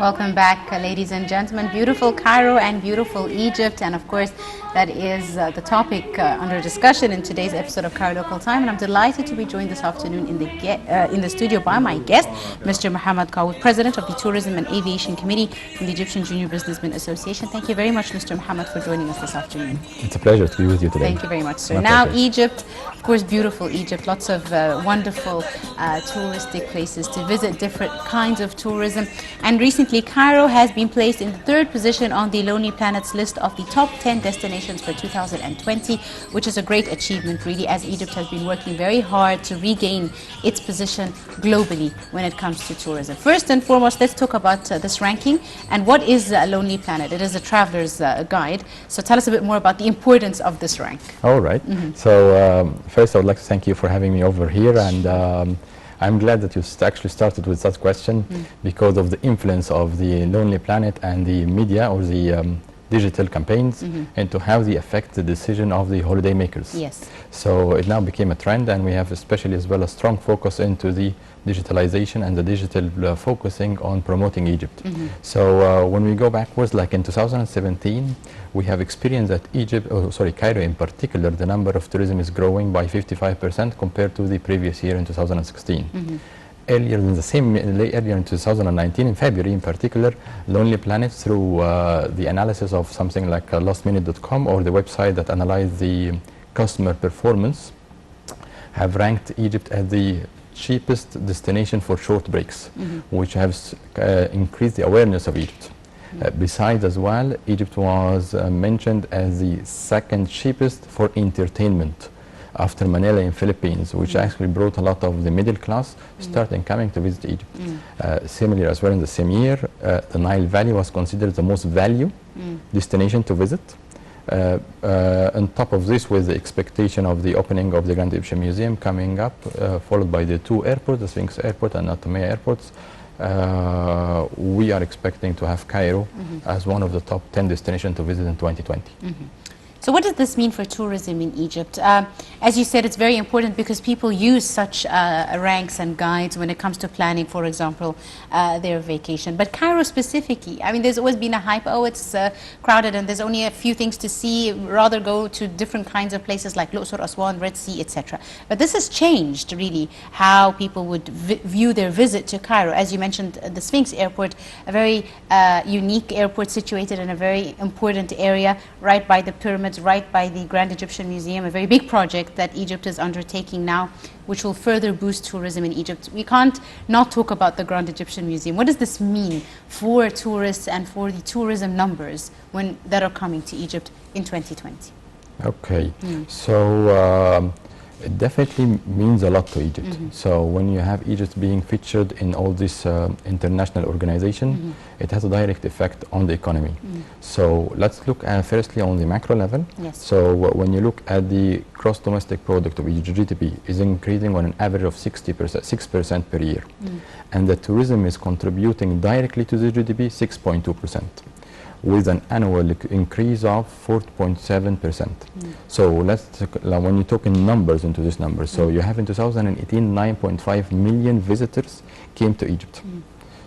Welcome back, ladies and gentlemen. Beautiful Cairo and beautiful Egypt, and of course that is the topic under discussion in today's episode of Cairo Local Time. And I'm delighted to be joined this afternoon in the studio by my guest, Mr. Mohammed Kawood, President of the Tourism and Aviation Committee from the Egyptian Junior Businessmen Association. Thank you very much, Mr. Mohammed, for joining us this afternoon. It's a pleasure to be with you today. Thank you very much, sir. My now, pleasure. Egypt, of course, beautiful Egypt, lots of wonderful touristic places to visit, different kinds of tourism. And recently, Cairo has been placed in the third position on the Lonely Planet's list of the top 10 destinations for 2020, which is a great achievement, really, as Egypt has been working very hard to regain its position globally when it comes to tourism. First and foremost, let's talk about this ranking and what is a Lonely Planet. It is a traveler's guide. So tell us a bit more about the importance of this rank. All right. So first, I would like to thank you for having me over here, and I'm glad that you actually started with that question because of the influence of the Lonely Planet and the media or the digital campaigns and to how they affect the decision of the holiday makers. Yes. So it now became a trend, and we have especially as well a strong focus into the digitalization and the digital focusing on promoting Egypt. So when we go backwards, like in 2017, we have experienced that Cairo in particular, the number of tourism is growing by 55% compared to the previous year in 2016. Earlier in 2019, in February in particular, Lonely Planet, through the analysis of something like lastminute.com or the website that analyzed the customer performance, have ranked Egypt as the cheapest destination for short breaks, which has increased the awareness of Egypt. Besides as well, Egypt was mentioned as the second cheapest for entertainment after Manila in Philippines, which actually brought a lot of the middle class starting coming to visit Egypt. Similarly as well, in the same year, the Nile Valley was considered the most value destination to visit. On top of this, with the expectation of the opening of the Grand Egyptian Museum coming up, followed by the two airports, the Sphinx Airport and Natamea airports, we are expecting to have Cairo as one of the top 10 destinations to visit in 2020. So what does this mean for tourism in Egypt? As you said, it's very important because people use such ranks and guides when it comes to planning, for example, their vacation. But Cairo specifically, I mean, there's always been a hype, oh, it's crowded and there's only a few things to see, rather go to different kinds of places like Luxor, Aswan, Red Sea, etc. But this has changed, really, how people would view their visit to Cairo. As you mentioned, the Sphinx Airport, a very unique airport situated in a very important area, right by the pyramids, right by the Grand Egyptian Museum, a very big project that Egypt is undertaking now, which will further boost tourism in Egypt. We can't not talk about the Grand Egyptian Museum. What does this mean for tourists and for the tourism numbers that are coming to Egypt in 2020? Okay, so it definitely means a lot to Egypt. So when you have Egypt being featured in all this international organization, it has a direct effect on the economy. So let's look at firstly on the macro level. Yes. So when you look at the gross domestic product of Egypt, GDP is increasing on an average of 6% per year. And the tourism is contributing directly to the GDP 6.2%. with an annual increase of 4.7%. So when you talk in numbers into this number, so you have in 2018 9.5 million visitors came to Egypt.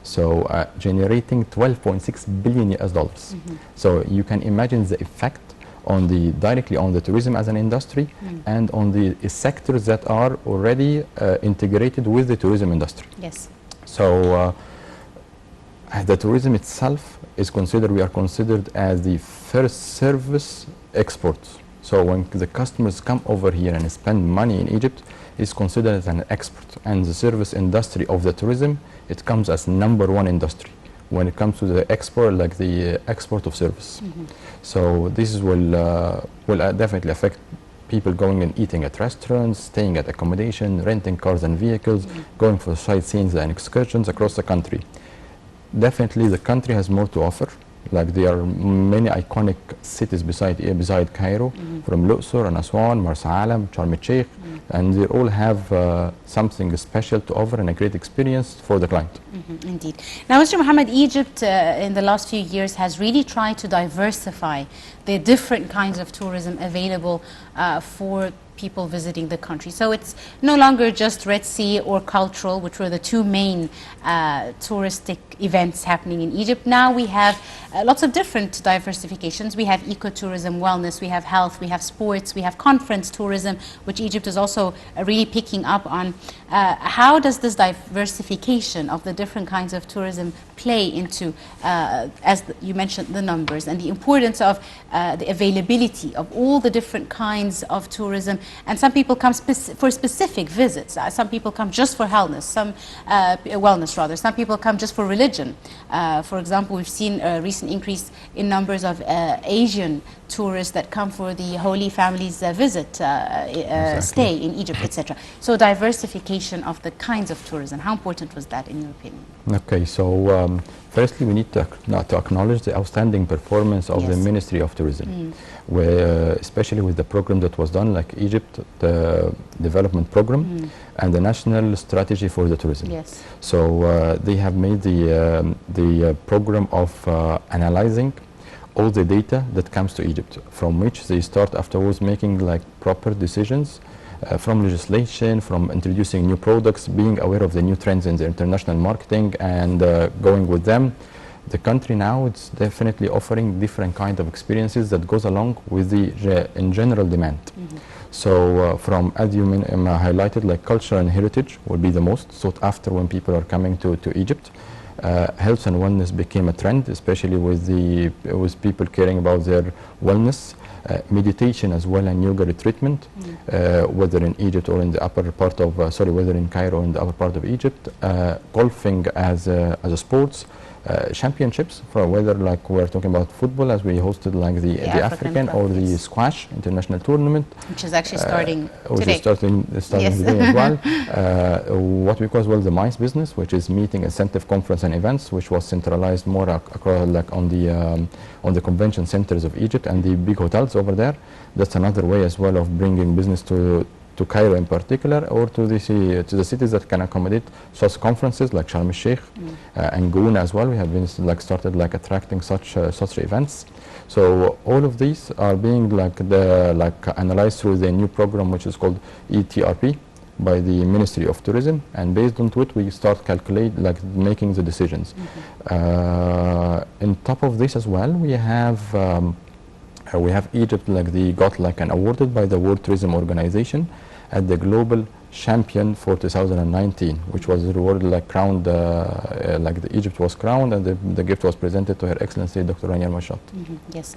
So generating 12.6 billion US dollars. So you can imagine the effect on directly on the tourism as an industry and on the sectors that are already integrated with the tourism industry. Yes. So the tourism itself is we are considered as the first service exports. So when the customers come over here and spend money in Egypt, it's considered as an export. And the service industry of the tourism, it comes as #1 industry when it comes to the export, like the export of service. So this will definitely affect people going and eating at restaurants, staying at accommodation, renting cars and vehicles, going for sightseeing and excursions across the country. Definitely the country has more to offer. Like there are many iconic cities beside Cairo, from Luxor and Aswan, Marsa Alam, Sharm el-Sheikh, and they all have something special to offer and a great experience for the client. Indeed. Now, Mr. Mohammed, Egypt in the last few years has really tried to diversify the different kinds of tourism available for people visiting the country. So it's no longer just Red Sea or cultural, which were the two main touristic events happening in Egypt. Now we have lots of different diversifications. We have ecotourism, wellness, we have health, we have sports, we have conference tourism, which Egypt is also really picking up on. How does this diversification of the different kinds of tourism play into, you mentioned, the numbers and the importance of the availability of all the different kinds of tourism? And some people come for specific visits. Some people come just for wellness, some people come just for religion. For example, we've seen a recent increase in numbers of Asian tourists that come for the Holy Family's visit, stay in Egypt, etc. So diversification of the kinds of tourism, how important was that in your opinion? Okay, so firstly we need to acknowledge the outstanding performance of the Ministry of Tourism, where especially with the program that was done, like Egypt, the development program and the national strategy for the tourism. Yes. So they have made the program of analyzing all the data that comes to Egypt, from which they start afterwards making like proper decisions from legislation, from introducing new products, being aware of the new trends in the international marketing and going with them. The country now, it's definitely offering different kind of experiences that goes along with the in general demand. So from, as you highlighted, like culture and heritage will be the most sought after when people are coming to Egypt. Health and wellness became a trend, especially with people caring about their wellness. Meditation as well and yoga treatment, whether in Egypt or in the upper part of, whether in Cairo or in the upper part of Egypt. Golfing as a sports. Championships, for whether like we're talking about football, as we hosted like the African or the squash international tournament, which is actually starting which today. is starting today as well. What we call as well the MICE business, which is meeting, incentive, conference and events, which was centralized more across like on the convention centers of Egypt and the big hotels over there. That's another way as well of bringing business to Cairo in particular, or to the cities that can accommodate such conferences like Sharm el-Sheikh and Goon as well. We have been started attracting such events. So all of these are being analyzed through the new program, which is called ETRP by the Ministry of Tourism, and based on it we start making the decisions. On top of this as well, we have Egypt, they got an awarded by the World Tourism Organization at the Global Champion for 2019, which was rewarded crowned, Egypt was crowned, and the gift was presented to Her Excellency Dr. Rania Mashat. Yes,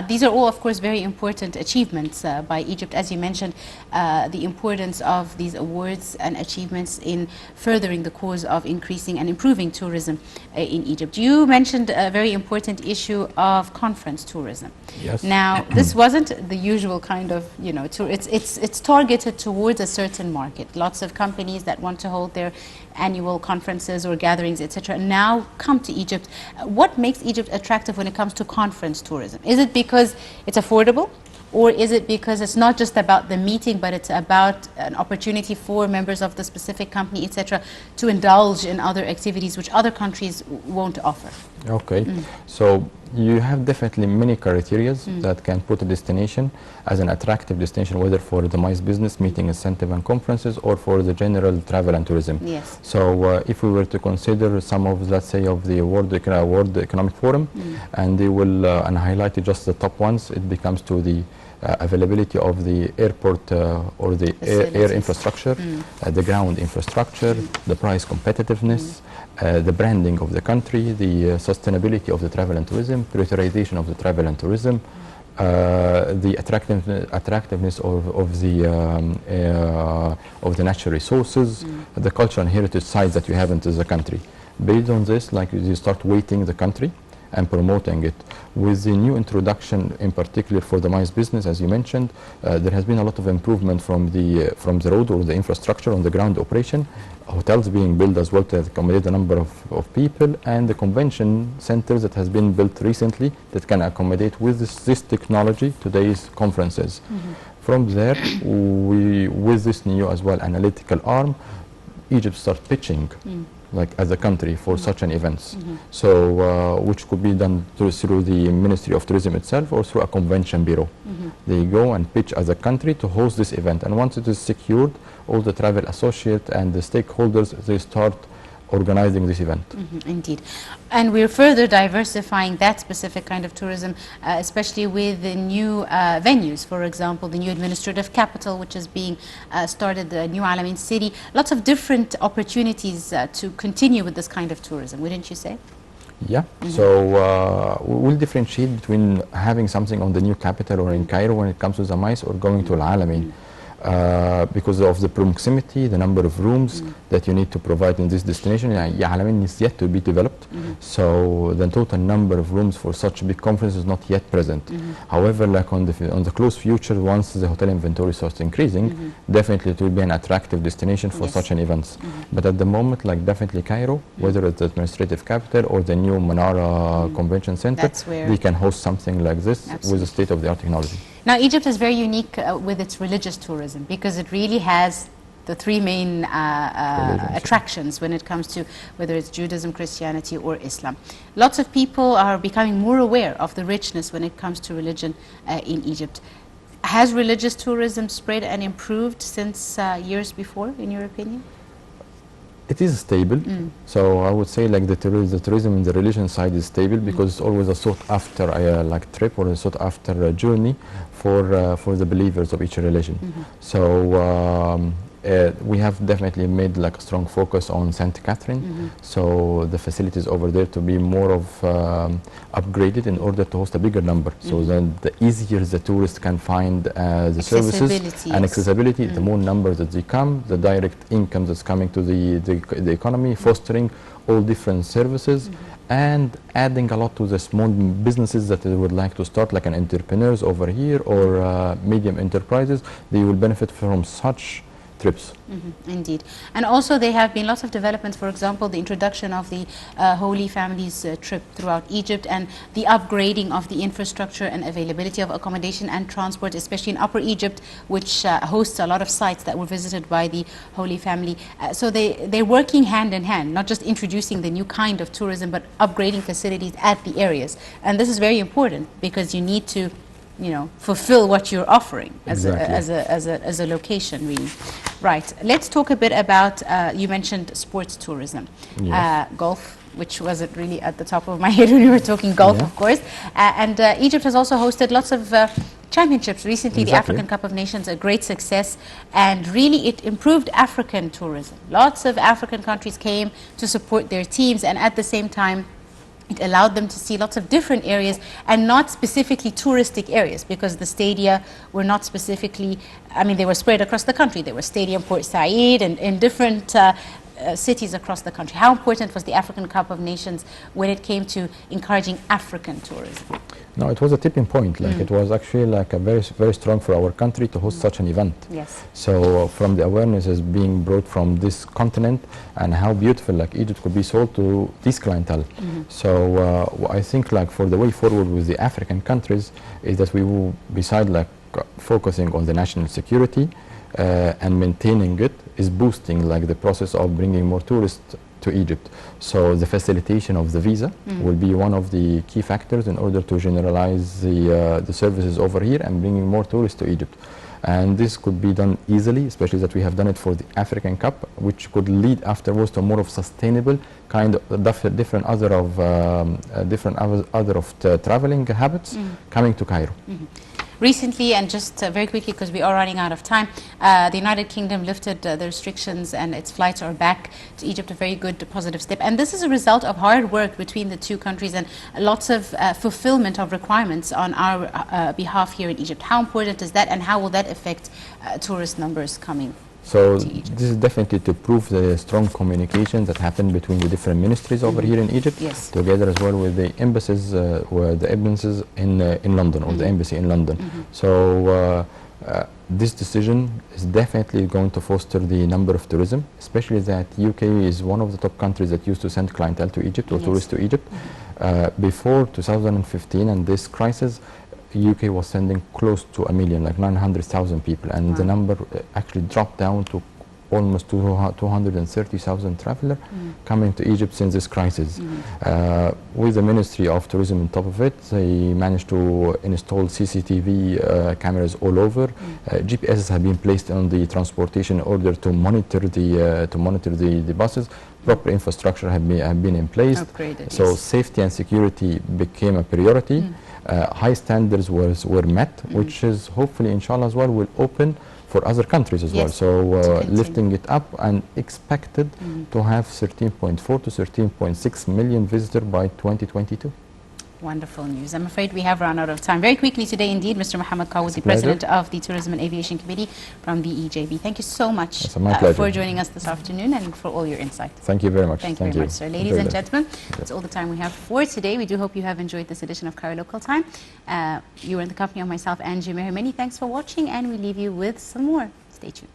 these are all of course very important achievements by Egypt. As you mentioned, the importance of these awards and achievements in furthering the cause of increasing and improving tourism in Egypt. You mentioned a very important issue of conference tourism. Yes. Now, this wasn't the usual kind of, it's targeted towards a certain market. Lots of companies that want to hold their annual conferences or gatherings, etc., now come to Egypt. What makes Egypt attractive when it comes to conference tourism? Is it because it's affordable? Or is it because it's not just about the meeting, but it's about an opportunity for members of the specific company, etc., to indulge in other activities which other countries won't offer? Okay, so you have definitely many criteria that can put a destination as an attractive destination, whether for the MICE business, meeting, incentive and conferences, or for the general travel and tourism. Yes. So if we were to consider some of, let's say, of the World Economic Forum, and they will and highlight just the top ones, it becomes to the availability of the airport or the air infrastructure, the ground infrastructure, the price competitiveness, the branding of the country, the sustainability of the travel and tourism, prioritization of the travel and tourism, the attractiveness of the natural resources, the culture and heritage sites that you have into the country. Based on this, you start weighting the country and promoting it. With the new introduction, in particular for the MICE business, as you mentioned, there has been a lot of improvement from the road or the infrastructure on the ground operation, hotels being built as well to accommodate a number of people, and the convention centers that has been built recently that can accommodate with this technology today's conferences. From there, with this new as well analytical arm, Egypt start pitching like as a country for such an events. So which could be done through the Ministry of Tourism itself or through a convention bureau. They go and pitch as a country to host this event, and once it is secured, all the travel associates and the stakeholders, they start organizing this event. Indeed. And we're further diversifying that specific kind of tourism, especially with the new venues. For example, the new administrative capital, which is being started, the new Alamein city. Lots of different opportunities to continue with this kind of tourism, wouldn't you say? Yeah, so we'll differentiate between having something on the new capital or in Cairo when it comes to the MICE or going to Al Alamein. Because of the proximity, the number of rooms that you need to provide in this destination. Alamein is yet to be developed, so the total number of rooms for such a big conference is not yet present. However, like on the close future, once the hotel inventory starts increasing, definitely it will be an attractive destination for such an events. But at the moment, like definitely Cairo, whether it's the administrative capital or the new Manara Convention Center, they can host something like this with the state-of-the-art technology. Now, Egypt is very unique with its religious tourism because it really has the three main attractions when it comes to whether it's Judaism, Christianity or Islam. Lots of people are becoming more aware of the richness when it comes to religion in Egypt. Has religious tourism spread and improved since years before, in your opinion? It is stable, so I would say like the tourism in the religion side is stable because it's always a sought after like trip or a sought after journey for the believers of each religion. So we have definitely made like a strong focus on St. Catherine, so the facilities over there to be more of upgraded in order to host a bigger number. So then the easier the tourist can find the services and accessibility, the more numbers that they come, the direct income that's coming to the economy, fostering all different services and adding a lot to the small businesses that they would like to start, like an entrepreneurs over here or medium enterprises. They will benefit from such trips. Indeed. And also there have been lots of developments, for example, the introduction of the Holy Families trip throughout Egypt and the upgrading of the infrastructure and availability of accommodation and transport, especially in Upper Egypt, which hosts a lot of sites that were visited by the Holy Family. So they're working hand in hand, not just introducing the new kind of tourism, but upgrading facilities at the areas. And this is very important because you need to fulfill what you're offering as a location, really. Right. Let's talk a bit about, you mentioned sports tourism. Golf, which wasn't really at the top of my head when we were talking golf, of course. And Egypt has also hosted lots of championships recently. The African Cup of Nations, a great success. And really it improved African tourism. Lots of African countries came to support their teams, and at the same time, it allowed them to see lots of different areas and not specifically touristic areas, because the stadia were not specifically, they were spread across the country. There were stadia in Port Said and in different cities across the country. How important was the African Cup of Nations when it came to encouraging African tourism? No, it was a tipping point. Like it was actually like a very strong for our country to host such an event. Yes. So from the awareness is being brought from this continent and how beautiful like Egypt could be sold to this clientele. So I think like for the way forward with the African countries is that we will, beside like focusing on the national security and maintaining it, is boosting like the process of bringing more tourists to Egypt. So the facilitation of the visa will be one of the key factors in order to generalize the services over here and bringing more tourists to Egypt. And this could be done easily, especially that we have done it for the African Cup, which could lead afterwards to more of sustainable kind of different other of traveling habits coming to Cairo. Recently, and just very quickly because we are running out of time, the United Kingdom lifted the restrictions and its flights are back to Egypt, a very good positive step. And this is a result of hard work between the two countries and lots of fulfillment of requirements on our behalf here in Egypt. How important is that, and how will that affect tourist numbers coming? So this is definitely to prove the strong communication that happened between the different ministries over here in Egypt, together as well with the embassies, in London, or the embassy in London. So this decision is definitely going to foster the number of tourism, especially that UK is one of the top countries that used to send clientele to Egypt or tourists to Egypt. Before 2015 and this crisis, UK was sending close to 1 million, like 900,000 people, and the number actually dropped down to almost 230,000 travelers coming to Egypt since this crisis. With the Ministry of Tourism on top of it, they managed to install CCTV cameras all over. GPSs have been placed on the transportation in order to monitor the buses. Proper infrastructure have been in place. Upgraded, So yes. safety and security became a priority. High standards were met, which is hopefully, inshallah, as well, will open for other countries as well. Yes, So continue. lifting it up and expected to have 13.4 to 13.6 million visitors by 2022. Wonderful news. I'm afraid we have run out of time. Very quickly today, indeed, Mr. Mohammed Kawood, the President of the Tourism and Aviation Committee from the EJB. Thank you so much for joining us this afternoon and for all your insights. Thank you very much. Thank you very much, sir. Ladies and gentlemen, that's all the time we have for today. We do hope you have enjoyed this edition of Cairo Local Time. You were in the company of myself, Angie Meher. Many thanks for watching, and we leave you with some more. Stay tuned.